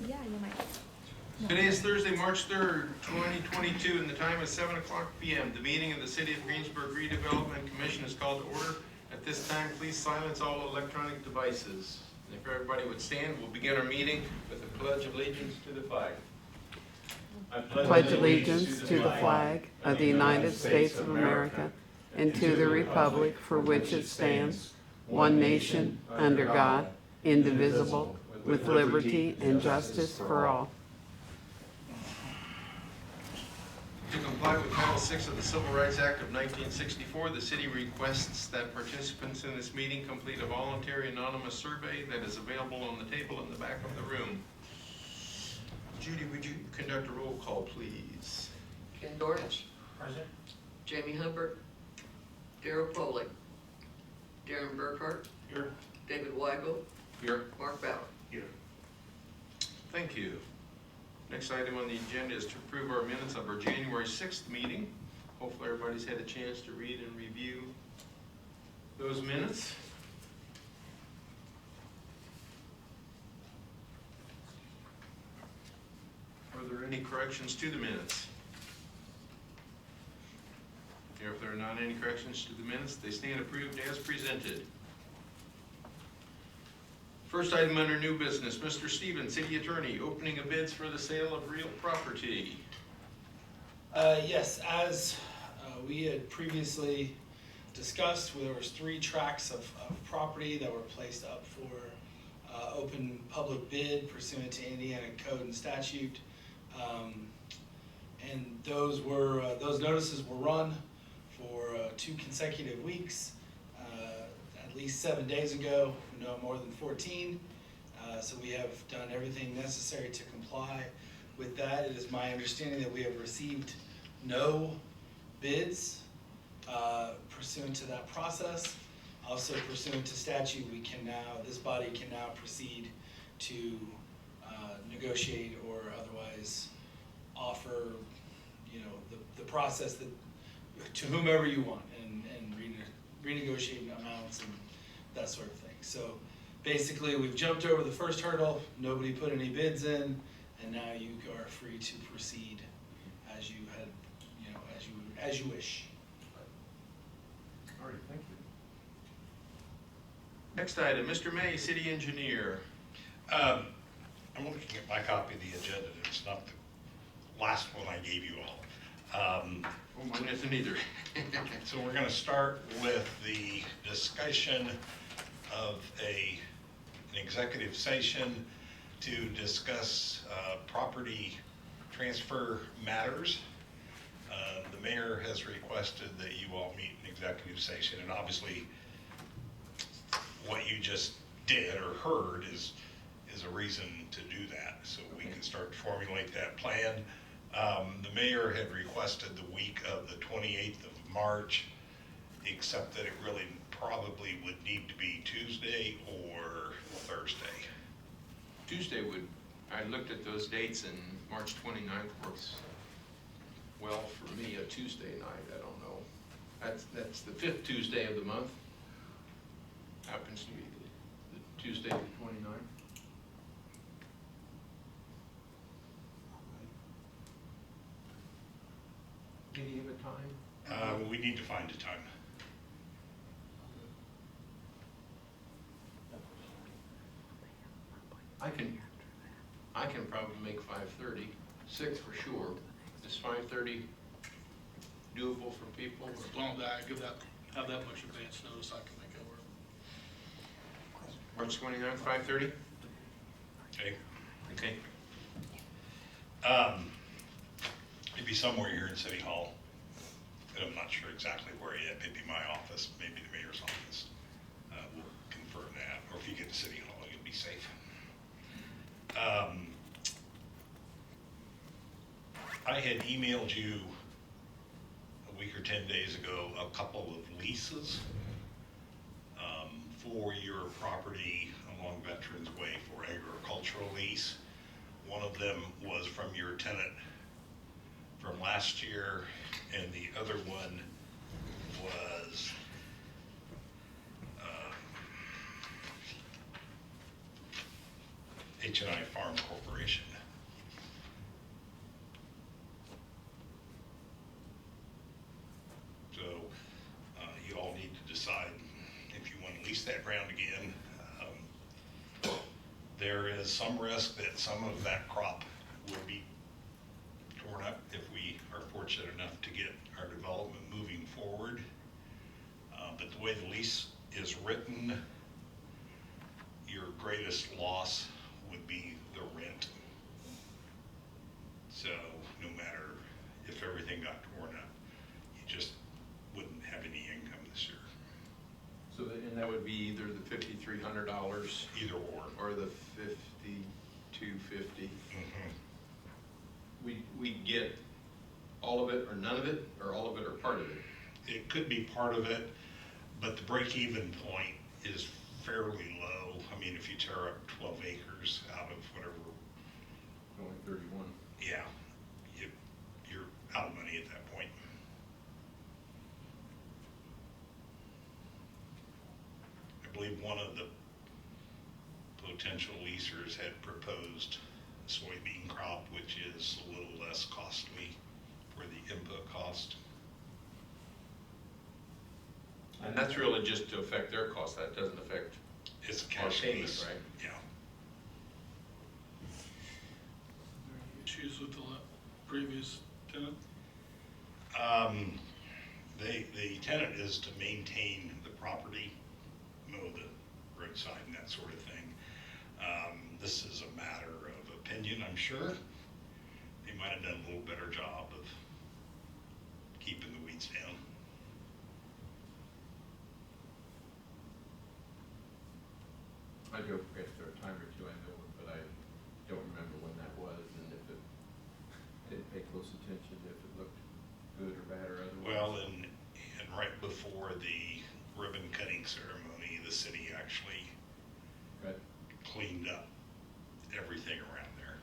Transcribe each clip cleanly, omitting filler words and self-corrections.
Yeah, you might. Today is Thursday, March 3rd, 2022, and the time is 7 o'clock p.m. The meeting of the City of Greensburg Redevelopment Commission is called to order. At this time, please silence all electronic devices. And if everybody would stand, we'll begin our meeting with a pledge of allegiance to the flag. I pledge allegiance to the flag of the United States of America and to the republic for which it stands, one nation, under God, indivisible, with liberty and justice for all. To comply with Title VI of the Civil Rights Act of 1964, the city requests that participants in this meeting complete a voluntary anonymous survey that is available on the table in the back of the room. Judy, would you conduct a roll call, please? Ken Dornich. Present. Jamie Humbert. Darrell Poling. Darren Burkhart. Here. David Weigel. Here. Mark Bauer. Here. Thank you. Next item on the agenda is to approve our minutes of our January 6th meeting. Hopefully everybody's had a chance to read and review those minutes. Are there any corrections to the minutes? If there are not any corrections to the minutes, they stand approved as presented. First item under new business, Mr. Stevens, City Attorney, opening of bids for the sale of real property. Yes, as we had previously discussed, there was 3 tracts of property that were placed up for open public bid pursuant to Indiana code and statute. And those notices were run for 2 consecutive weeks, at least 7 days ago, no more than 14. So we have done everything necessary to comply with that. It is my understanding that we have received no bids pursuant to that process. Also pursuant to statute, this body can now proceed to negotiate or otherwise offer, the process to whomever you want and renegotiate amounts and that sort of thing. So basically, we've jumped over the first hurdle. Nobody put any bids in, and now you are free to proceed as you had, as you wish. All right, thank you. Next item, Mr. May, City Engineer. I'm looking at my copy of the agenda, and it's not the last one I gave you all. Oh, mine isn't either. So we're going to start with the discussion of an executive session to discuss property transfer matters. The mayor has requested that you all meet in executive session, and obviously what you just did or heard is a reason to do that, so we can start to formulate that plan. The mayor had requested the week of the 28th of March, except that it really probably would need to be Tuesday or Thursday. Tuesday I looked at those dates, and March 29th works well for me, a Tuesday night. I don't know. That's the 5th Tuesday of the month. Happens to be the Tuesday the 29th. Did you have a time? We need to find a time. I can probably make 5:30, 6 for sure. Is 5:30 doable for people? As long as I have that much advance notice, I can make it work. March 29th, 5:30? Okay. Okay. It'd be somewhere here in City Hall. And I'm not sure exactly where yet. Maybe my office, maybe the mayor's office. We'll confirm that. Or if you get to City Hall, you'll be safe. I had emailed you a week or 10 days ago a couple of leases for your property along Veterans Way for agricultural lease. One of them was from your tenant from last year, and the other one was H&I Farm Corporation. So you all need to decide if you want to lease that ground again. There is some risk that some of that crop will be torn up if we are fortunate enough to get our development moving forward. But the way the lease is written, your greatest loss would be the rent. So no matter if everything got torn up, you just wouldn't have any income this year. So, and that would be either the $5,300 Either or. the $5,250. Mhm. We get all of it or none of it, or all of it or part of it? It could be part of it, but the break-even point is fairly low. I mean, if you tear up 12 acres out of whatever, Only 31. yeah, you're out of money at that point. I believe one of the potential leasers had proposed a soybean crop, which is a little less costly for the input cost. And that's really just to affect their cost, that doesn't affect It's a our cash payment, lease. right? Yeah. Issues with the previous tenant? The tenant is to maintain the property, mow the roadside and that sort of thing. This is a matter of opinion, I'm sure. They might have done a little better job of keeping the weeds down. I drove past there a time or two, I know, but I don't remember when that was, and if it, didn't pay close attention if it looked good or bad or otherwise. Well, and right before the ribbon cutting ceremony, the city actually Right. cleaned up everything around there.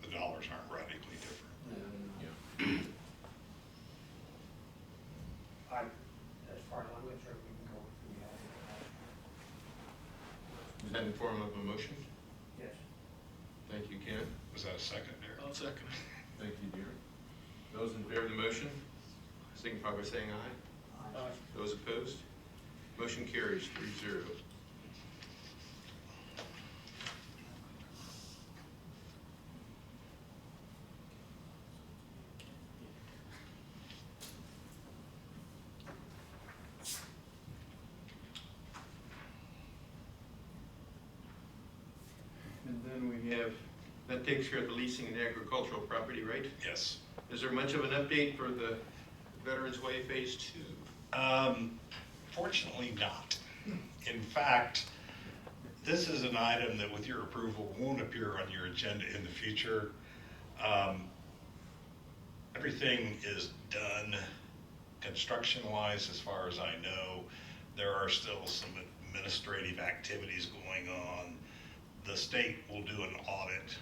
The dollars aren't radically different. Yeah. As far as I'm concerned, we can go through that. Is that in form of a motion? Yes. Thank you, Ken. Was that a second there? I'll second it. Thank you, Deere. Those in favor of the motion, signify by saying aye. Aye. Those opposed? Motion carries 3-0. And then we have, that takes care of the leasing and agricultural property, right? Yes. Is there much of an update for the Veterans Way Phase 2? Fortunately not. In fact, this is an item that with your approval won't appear on your agenda in the future. Everything is done construction-wise as far as I know. There are still some administrative activities going on. The state will do an audit,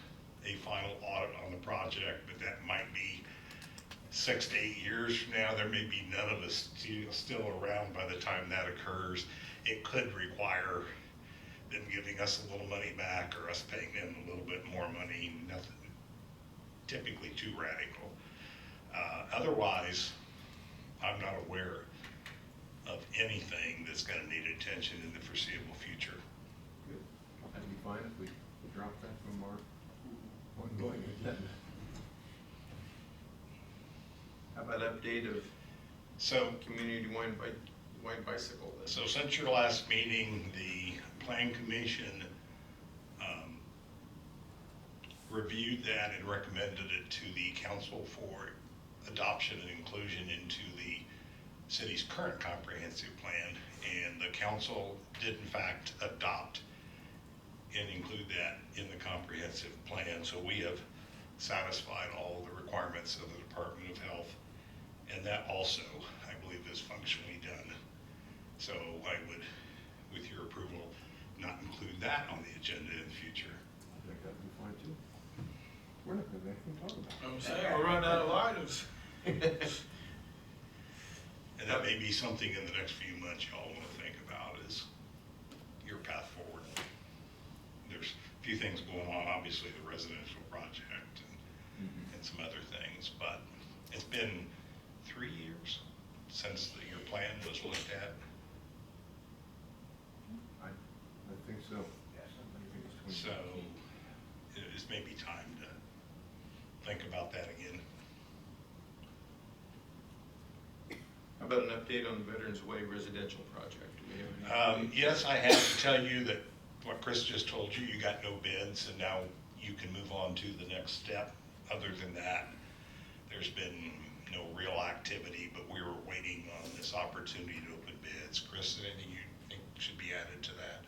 a final audit on the project, but that might be 6 to 8 years from now. There may be none of us still around by the time that occurs. It could require them giving us a little money back or us paying them a little bit more money, nothing typically too radical. Otherwise, I'm not aware of anything that's gonna need attention in the foreseeable future. Good. That'd be fine if we drop that from our ongoing agenda. How about update of So community wide bicycle then? So since your last meeting, the Plan Commission reviewed that and recommended it to the council for adoption and inclusion into the city's current comprehensive plan. And the council did in fact adopt and include that in the comprehensive plan. So we have satisfied all the requirements of the Department of Health. And that also, I believe, is functionally done. So I would, with your approval, not include that on the agenda in the future. I think that'd be fine too. We're not gonna make them talk about it. I'm saying, we're running out of items. And that may be something in the next few months y'all want to think about is your path forward. There's a few things going on, obviously the residential project and some other things, but it's been 3 years since your plan was looked at. I think so. Yes, I think it's So 2017. it is maybe time to think about that again. How about an update on the Veterans Way residential project? Do we have any? Yes, I have to tell you that what Chris just told you, you got no bids, and now you can move on to the next step. Other than that, there's been no real activity, but we were waiting on this opportunity to open bids. Chris, anything you think should be added to that?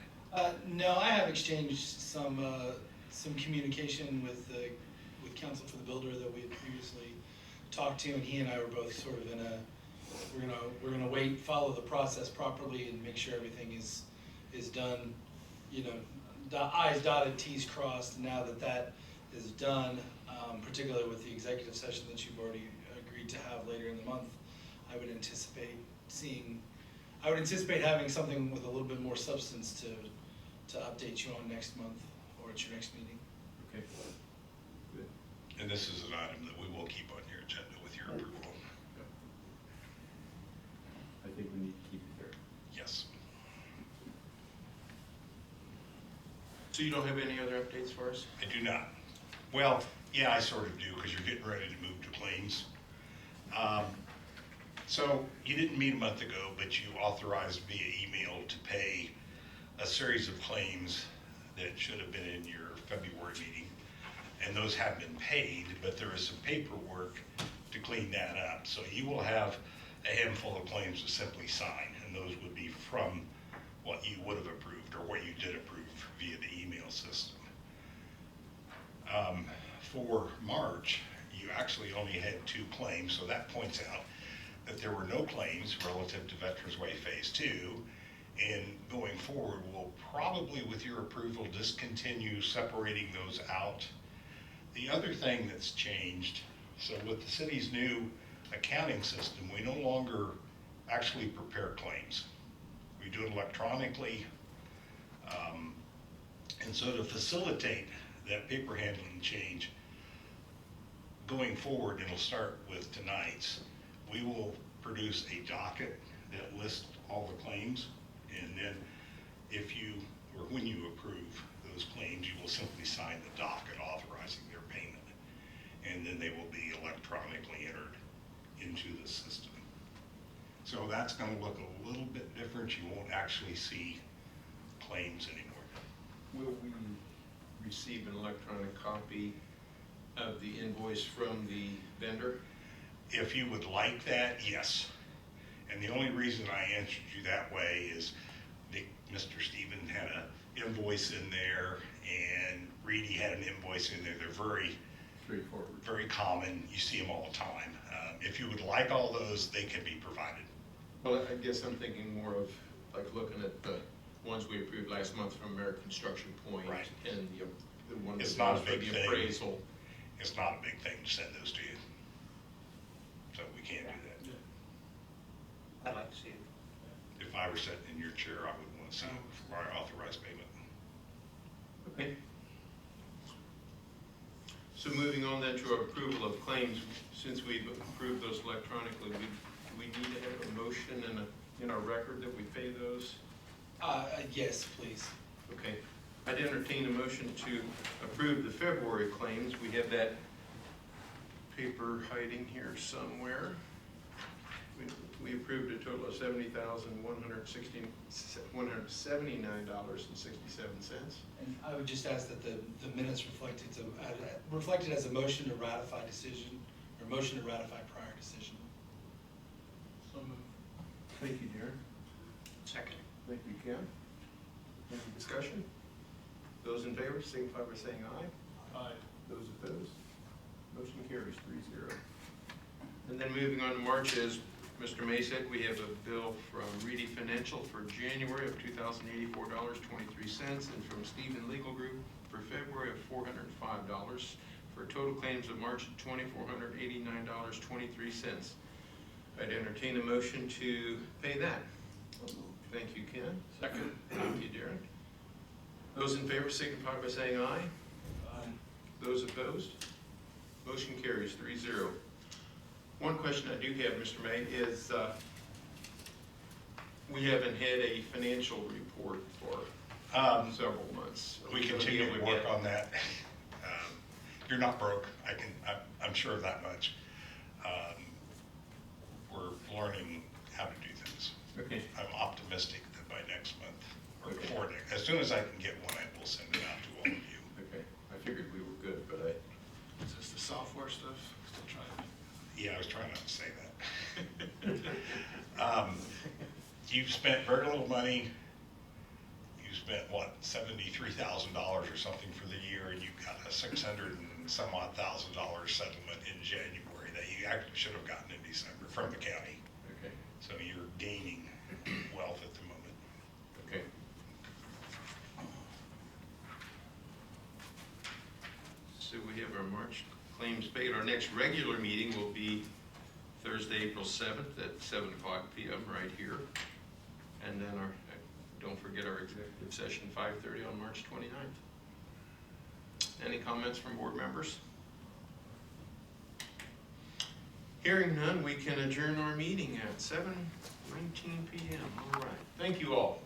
No, I have exchanged some communication with counsel for the builder that we had previously talked to, and he and I were both sort of in a, we're gonna wait, follow the process properly and make sure everything is done, you know, I's dotted, T's crossed. Now that is done, particularly with the executive session that you've already agreed to have later in the month, I would anticipate having something with a little bit more substance to update you on next month or at your next meeting. Okay. Good. And this is an item that we will keep on your agenda with your approval. I think we need to keep it there. Yes. So you don't have any other updates for us? I do not. Well, yeah, I sort of do, because you're getting ready to move to claims. So you didn't meet a month ago, but you authorized via email to pay a series of claims that should have been in your February meeting. And those have been paid, but there is some paperwork to clean that up. So you will have a handful of claims to simply sign, and those would be from what you would have approved or what you did approve via the email system. For March, you actually only had 2 claims, so that points out that there were no claims relative to Veterans Way Phase 2, and going forward, we'll probably, with your approval, discontinue separating those out. The other thing that's changed, so with the city's new accounting system, we no longer actually prepare claims. We do it electronically, and so to facilitate that paper handling change, going forward, and it'll start with tonight's, we will produce a docket that lists all the claims, and then if you, or when you approve those claims, you will simply sign the docket authorizing their payment, and then they will be electronically entered into the system. So that's gonna look a little bit different. You won't actually see claims anymore. Will we receive an electronic copy of the invoice from the vendor? If you would like that, yes. And the only reason I answered you that way is Mr. Stephen had an invoice in there, and Reedy had an invoice in there. They're very Straightforward. very common. You see them all the time. If you would like all those, they can be provided. Well, I guess I'm thinking more of like looking at the ones we approved last month from American Construction Point. Right. And the one It's that not was a for big the thing. appraisal. It's not a big thing to send those to you. So we can't do that. I'd like to see it. If I were sitting in your chair, I would want to see our authorized payment. Okay. So moving on then to our approval of claims, since we've approved those electronically, we need to have a motion in our record that we pay those? Yes, please. Okay. I'd entertain a motion to approve the February claims. We have that paper hiding here somewhere. We approved a total of $179.67. And I would just ask that the minutes reflected as a motion to ratify decision, or motion to ratify prior decision. So moved. Thank you, Darren. Second. Thank you, Ken. Any discussion? Those in favor signify by saying aye. Aye. Those opposed? Motion carries 3-0. And then moving on to March, as Mr. May said, we have a bill from Reedy Financial for January of $2,084.23, and from Stephen Legal Group for February of $405 for for total claims of March of $2,489.23. I'd entertain a motion to pay that. Thank you, Ken. Second. Thank you, Darren. Those in favor signify by saying aye. Those opposed? Motion carries 3-0. One question I do have, Mr. May, is we haven't had a financial report for several months. We continue to work on that. You're not broke, I'm sure of that much. We're learning how to do things. Okay. I'm optimistic that by next month, or Okay. before next, as soon as I can get one, I will send it out to all of you. Okay, I figured we were good, but Is this the software stuff? Still trying. Yeah, I was trying not to say that. You've spent very little money. You spent, what, $73,000 or something for the year, and you got a $600 and some odd thousand settlement in January that you actually should have gotten in December from the county. okay, So you're gaining wealth at the moment. okay. So we have our March claims paid. Our next regular meeting will be Thursday, April 7th at 7:00 p.m. right here. And then don't forget our executive session, 5:30 on March 29th. Any comments from board members? Hearing none, we can adjourn our meeting at 7:19 p.m. All right. Thank you all.